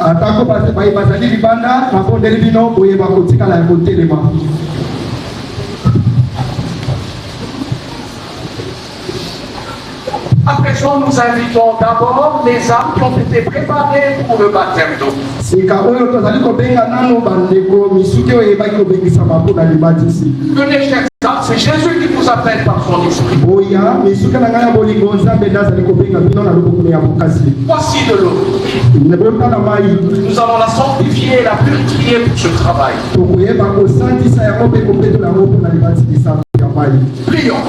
Atako bazali libanda na fondeli bino boyeba kotikala ya kotelema. À présent, nous invitons d'abord les âmes qui ont été préparées pour le baptême d'eau. Venez, chers âmes, c'est Jésus qui vous appelle par son esprit. Voici de l'eau. Nous allons la sanctifier et la purifier pour ce travail. Prions.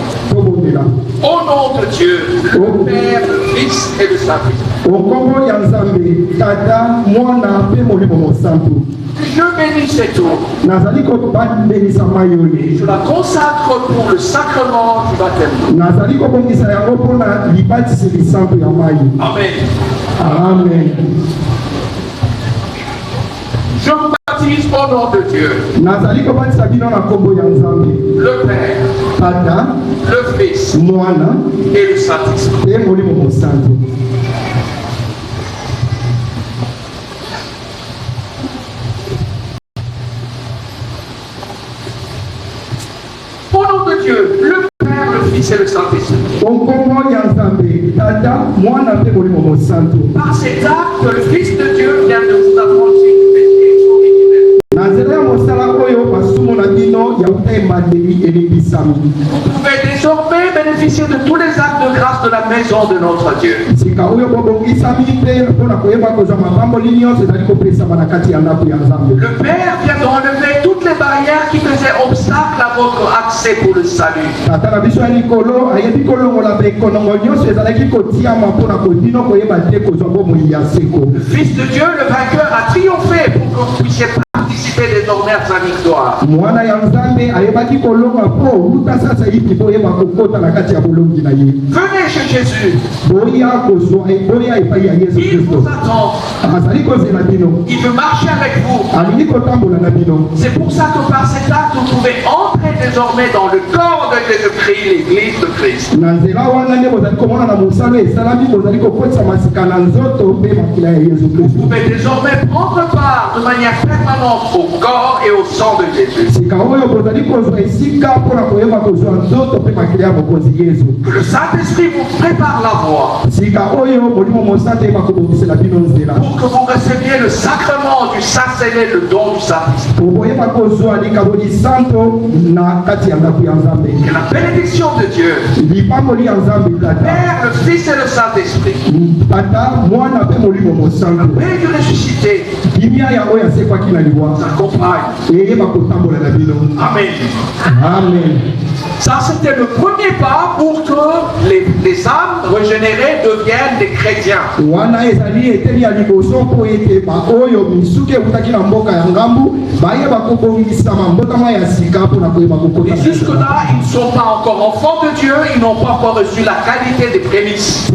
Au nom de Dieu, le Père, le Fils et le Saint-Esprit. Je bénis cette eau. Je la consacre pour le sacrement du baptême. Amen. Amen. Je vous baptise au nom de Dieu. Le Père, le Fils et le Saint-Esprit. Au nom de Dieu, le Père, le Fils et le Saint-Esprit. Par cet acte, le Fils de Dieu vient de vous affranchir du péché et son Vous pouvez désormais bénéficier de tous les actes de grâce de la maison de notre Dieu. Le Père vient d'enlever toutes les barrières qui faisaient obstacle à votre accès pour le salut. Le Fils de Dieu, le vainqueur, a triomphé pour que vous puissiez participer désormais à sa victoire. Venez chez Jésus. Il vous attend. Il veut marcher avec vous. C'est pour ça que par cet acte, vous pouvez entrer désormais dans le corps de Jésus-Christ, l'église de Christ. Vous pouvez désormais prendre part de manière permanente au corps et au sang de Jésus. Que le Saint-Esprit vous prépare la voie pour que vous receviez le sacrement du Saint-Célé, le don du Saint-Esprit. Que la bénédiction de Dieu, le Père, le Fils et le Saint-Esprit, le Père du ressuscité, accompagne. Amen. Amen. Ça, c'était le premier pas pour que les âmes régénérées deviennent des chrétiens. Et jusque-là, ils ne sont pas encore enfants de Dieu, ils n'ont pas encore reçu la qualité des prémices.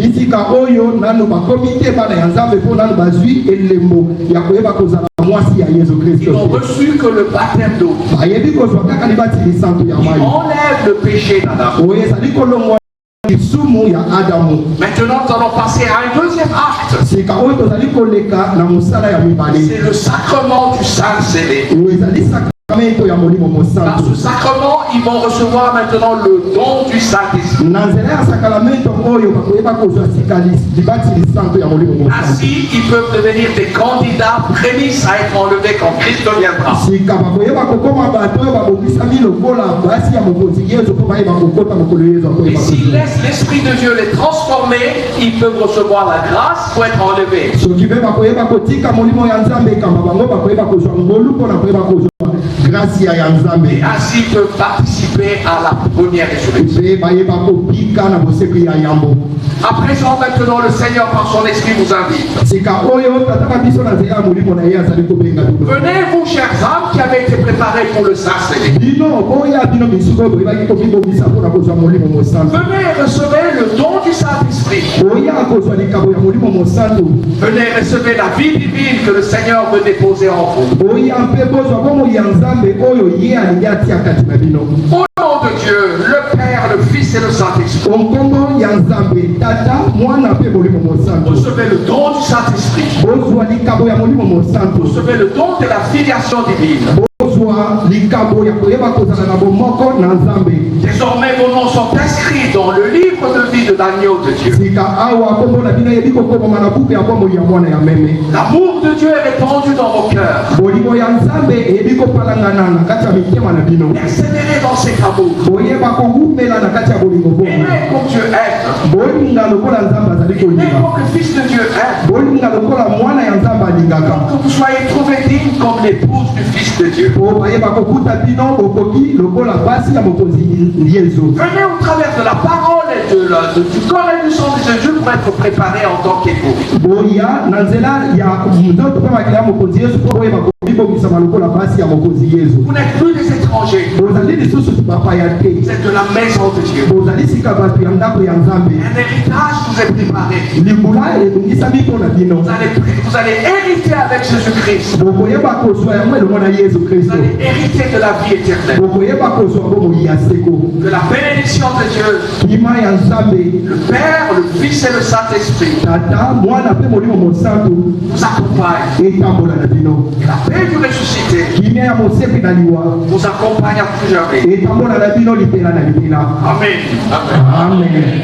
Ils n'ont reçu que le baptême d'eau. Il enlève le péché d'Adam. Maintenant, nous allons passer à un deuxième acte. C'est le sacrement du Saint-Célé. Par ce sacrement, ils vont recevoir maintenant le don du Saint-Esprit. Ainsi, ils peuvent devenir des candidats prémices à être enlevés quand Christ viendra. Et s'ils laissent l'Esprit de Dieu les transformer, ils peuvent recevoir la grâce pour être enlevés. Et ainsi ils peuvent participer à la première résurrection. À présent, maintenant, le Seigneur par son esprit vous invite. Venez, vous, chers âmes qui avez été préparés pour le Saint-Célé. Venez, recevez le don du Saint-Esprit. Venez, recevez la vie divine que le Seigneur veut déposer en vous. Au nom de Dieu, le Père, le Fils et le Saint-Esprit. Recevez le don du Saint-Esprit. Saint-Esprit. bozwa likabo ya molimo mosantu, Vous recevez le don de la filiation divine. bozwa likabo ya koyeba kozala na bomoko na Nzambe. Désormais, vos noms sont inscrits dans le livre de vie de l'agneau de Dieu. Sika awa kombo na bino yebi kokoma na buku ya bomoi ya mwana ya meme. L'amour de Dieu est répandu dans vos cœurs. Bolingo ya Nzambe eyebi kopalangana na kati ya mitema na bino. Persévérez dans cet amour. Boyeba kowumela na kati ya bolingo bomo. Aimez comme Dieu aime. Bolinga lokola Nzambe azali Aimez kolinga. comme le Fils de Dieu aime. Bolinga lokola mwana ya Nzambe alingaka. Que vous soyez trouvés dignes comme l'épouse du Fils de Dieu. Po bayeba kokuta bino okoki lokola basi ya mokonzi Yesu. Venez au travers de la parole et du corps et du sang de Jésus pour être préparés en tant qu'époux. Boya na nzela ya ndoto pe makila mokonzi Yesu po boyeba kobikisa lokola basi ya mokonzi Yesu. Vous n'êtes plus des étrangers. Bozali lisusu bapaya te. Vous êtes de la maison de Dieu. Bozali sika bato ya ndako ya Nzambe. Un héritage vous est préparé. Libula elongisami mpo na bino. Vous allez hériter avec Jésus-Christ. Bokoyeba kozwa yango elongo na Yesu Vous Kristo. allez hériter de la vie éternelle. Bokoyeba kozwa bomoi ya seko. Que la bénédiction de Dieu, Kima ya Nzambe, le Père, le Fils et le Saint-Esprit tata mwana mpe molimo mosantu vous accompagne. etambola na bino. Que la paix du ressuscité Kimia ya mosepi na liwa vous accompagne à tout jamais. etambola na bino lipela na lipela. Amen. Amen. Amen.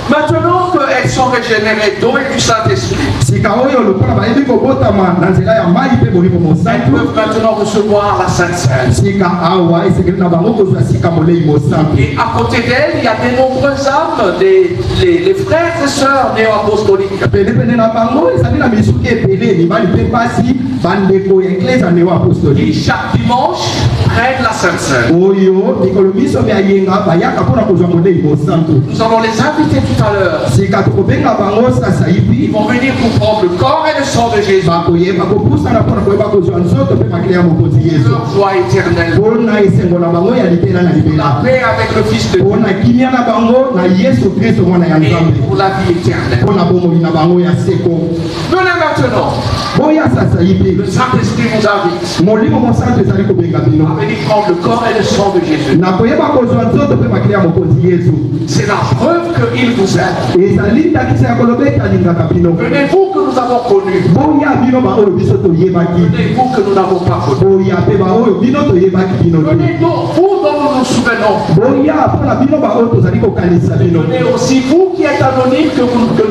Maintenant qu'elles sont régénérées d'eau et du Saint-Esprit, Sika oyo lokola bayebi kobotama na nzela ya mai mpe molimo elles mosantu. peuvent maintenant recevoir la Sainte Seine. Sika awa esekeli na bango kozwa sika molei mosantu. Et à côté d'elle, il y a de nombreuses âmes, les frères et sœurs néo-apostoliques. Penepene na bango ezali na misuki ebele mibali mpe pasi bandeko ya eklesa neo Qui apostolique chaque dimanche prennent la Sainte Seine. oyo mikolo miso miayenga bayaka mpona kozwa molei mosantu. Nous allons les inviter tout à l'heure. Sika tokobenga bango sasa Ils hivi vont venir pour prendre le corps et le sang de Jésus. bakoyeba kopusana mpona koyeba kozwa nzoto mpe makila ya mokonzi Yesu Leur joie éternelle. mpona esengo na bango ya libela na La libela paix avec le Fils de Dieu. mpona kimia na bango na Yesu Kristo mwana ya Et Nzambe pour la vie éternelle. mpona bomoi na bango ya seko. Venez maintenant. boya sasa hivi Le Saint-Esprit vous invite molimo mosantu ezali kobenga bino à venir prendre le corps et le sang de Jésus. na koyeba kozwa nzoto mpe makila ya mokonzi Yesu. C'est la preuve qu'il vous aime. ezali ndakisa ya koloba ete alingaka bino. Venez-vous que nous avons connu. boya bino baoyo biso toyebaki, Venez-vous que nous n'avons pas connu. boya mpe baoyo bino toyebaki bino te. Venez vous dont nous nous souvenons. boya mpona bino baoyo tozali kokanisa bino. Venez aussi vous qui êtes anonyme que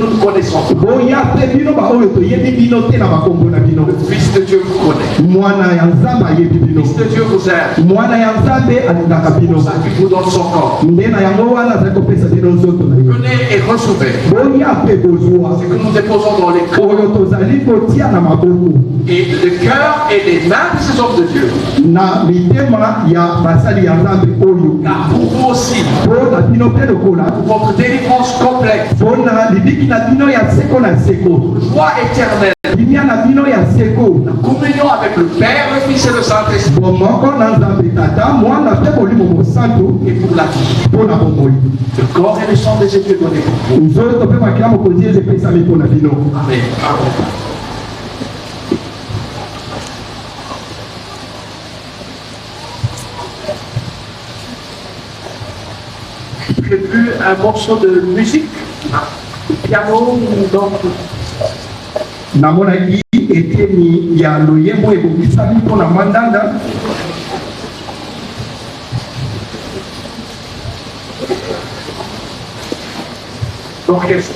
nous ne connaissons pas. boya mpe bino baoyo toyebi bino te na bakombo na bino. Le Fils de Dieu vous connaît. mwana ya Nzambe ayebi Le bino. Fils de Dieu vous aime. mwana ya Nzambe alingaka C'est bino. pour ça qu'il vous donne son corps. nde na yango wana azali kopesa bino nzoto na yo. Venez et recevez. boya mpe bozwa C'est que nous déposons dans les cœurs oyo tozali kotia na maboko et le cœur et les mains de ces hommes de Dieu. na mitema ya basali ya Nzambe oyo Car pour vous aussi, mpona bino mpe lokola pour votre délivrance complète, mpona libiki na bino ya seko na seko, joie éternelle, kimia na bino ya seko, communion avec le Père, le Fils et le Saint-Esprit, bomoko na Nzambe tata mwana mpe molimo mosantu et pour la vie. mpona bomoi. Le corps et le sang des études donnés pour vous. nzoto mpe makila mokonzi Yesu epesami mpona bino. Amen. Amen. J'ai vu un morceau de musique, piano, donc namonaki eteni ya loyembo ebongisami mpona mandanda. l'orchestre.